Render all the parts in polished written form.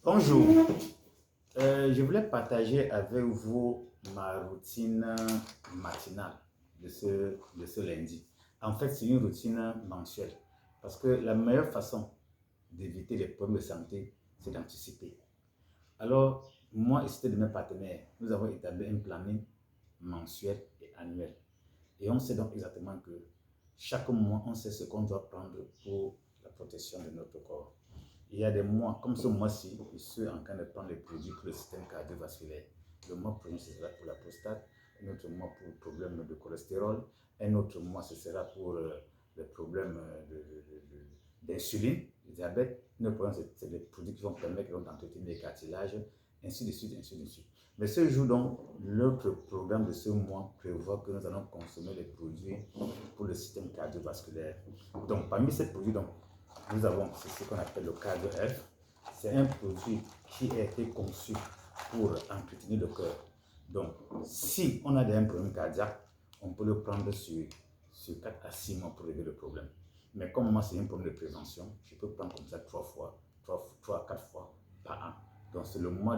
Bonjour, je voulais partager avec vous ma routine matinale de ce lundi. En fait, c'est une routine mensuelle parce que la meilleure façon d'éviter les problèmes de santé, c'est d'anticiper. Alors, moi et certains de mes partenaires, nous avons établi un planning mensuel et annuel. Et on sait donc exactement que chaque mois, on sait ce qu'on doit prendre pour la protection de notre corps. Il y a des mois, comme ce mois-ci, je suis en train de prendre les produits pour le système cardiovasculaire. Le mois prochain, ce sera pour la prostate, un autre mois pour le problème de cholestérol, un autre mois, ce sera pour les problèmes d'insuline, le diabète. Le problème, c'est des produits qui vont permettre d'entretenir les cartilages, ainsi de suite, ainsi de suite. Mais ce jour, donc, notre programme de ce mois prévoit que nous allons consommer les produits pour le système cardiovasculaire. Donc, parmi ces produits, donc, nous avons ce qu'on appelle le Cardio F. C'est un produit qui a été conçu pour entretenir le cœur. Donc, si on a un problème cardiaque, on peut le prendre sur 4 à 6 mois pour régler le problème. Mais comme moi, c'est un problème de prévention, je peux prendre comme ça 3 à 4 fois par an. Donc, c'est le mois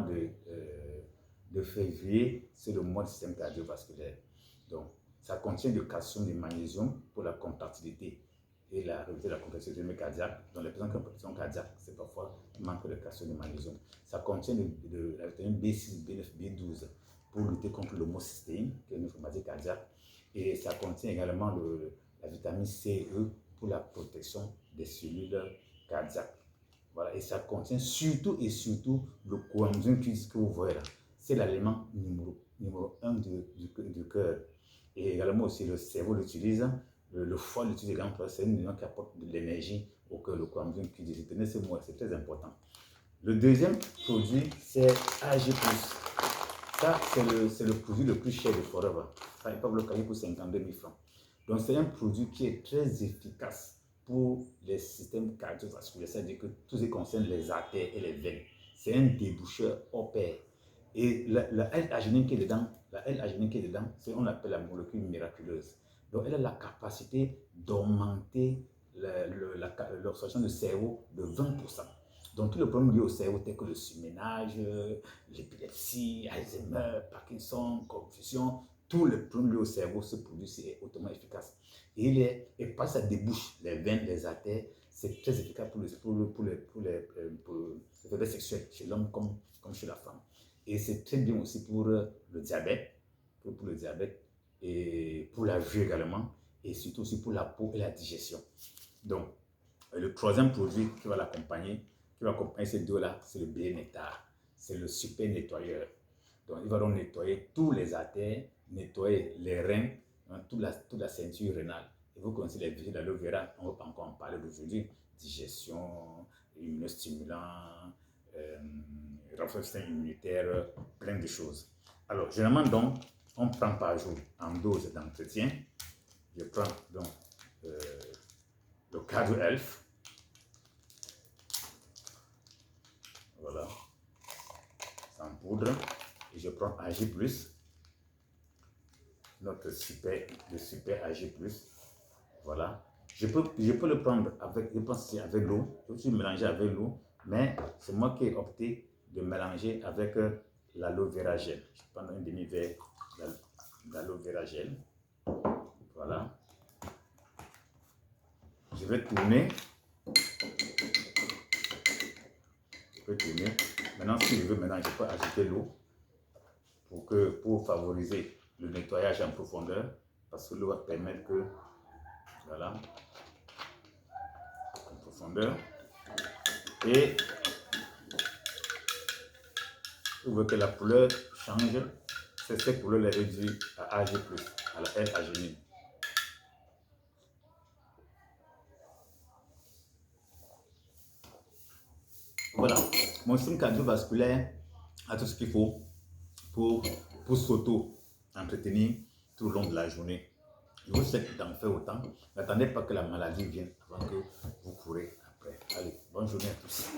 de février, c'est le mois du système cardiovasculaire. Donc, ça contient du calcium, du magnésium pour la contractilité et la réduction de la contractilité cardiaque. Dans les personnes qui ont une pression cardiaque, c'est parfois un manque de calcium et de magnésium. Ça contient de la vitamine B6, B9, B12 pour lutter contre l'homocystéine, qui est une inflammation cardiaque. Et ça contient également la vitamine C et E pour la protection des cellules cardiaques. Voilà. Et ça contient surtout le coenzyme Q10 que vous voyez là. C'est l'aliment numéro 1 du cœur. Et également aussi le cerveau l'utilise. Le foie l'utilise également, c'est un aliment qui apporte de l'énergie au cœur, le coenzyme Q10. Tenez ce mot, c'est très important. Le deuxième produit, c'est AG+. Ça, c'est le produit le plus cher de Forever. Ça, ils peuvent le payer pour 52 000 francs. Donc, c'est un produit qui est très efficace pour les systèmes cardiovasculaires, c'est-à-dire que tout ce qui concerne les artères et les veines. C'est un déboucheur hors pair. Et la L-arginine qui est dedans, c'est on appelle la molécule miraculeuse. Donc, elle a la capacité d'augmenter l'obstruction du cerveau de 20%. Donc, tous les problèmes liés au cerveau, tels que le surménage, l'épilepsie, Alzheimer, Parkinson, confusion, tous les problèmes liés au cerveau, ce produit est hautement efficace. Et parce que ça débouche les veines, les artères, c'est très efficace pour les faiblesses sexuelles chez l'homme comme chez la femme. Et c'est très bien aussi pour le diabète, et pour la vue également, et surtout aussi pour la peau et la digestion. Donc, le troisième produit qui va l'accompagner, ces deux-là, c'est le BN-Nectar. C'est le super nettoyeur. Donc, il va donc nettoyer tous les artères, nettoyer les reins, toute la ceinture rénale. Et vous connaissez les bienfaits d'aloe vera, on ne va pas encore en parler d'aujourd'hui. Digestion, immunostimulant, renforcement système immunitaire, plein de choses. Alors, généralement, donc, on prend par jour en dose d'entretien. Je prends donc le Cardio Elf. Voilà. C'est en poudre. Et je prends AG+, notre super AG+. Voilà. Je peux le prendre avec, je pense avec l'eau. Je peux mélanger avec l'eau, mais c'est moi qui ai opté de mélanger avec l'aloe vera gel. Je prends un demi-verre d'aloe vera gel. Voilà. Je vais tourner. Maintenant, si je veux, je peux ajouter l'eau pour favoriser le nettoyage en profondeur, parce que l'eau va permettre que, voilà, en profondeur. Et vous voyez que la couleur change, c'est cette couleur est réduite à AG+, à la L-arginine. Voilà, mon système cardiovasculaire a tout ce qu'il faut pour s'auto-entretenir tout au long de la journée. Je vous souhaite d'en faire autant. N'attendez pas que la maladie vienne avant que vous courez après. Allez, bonne journée à tous.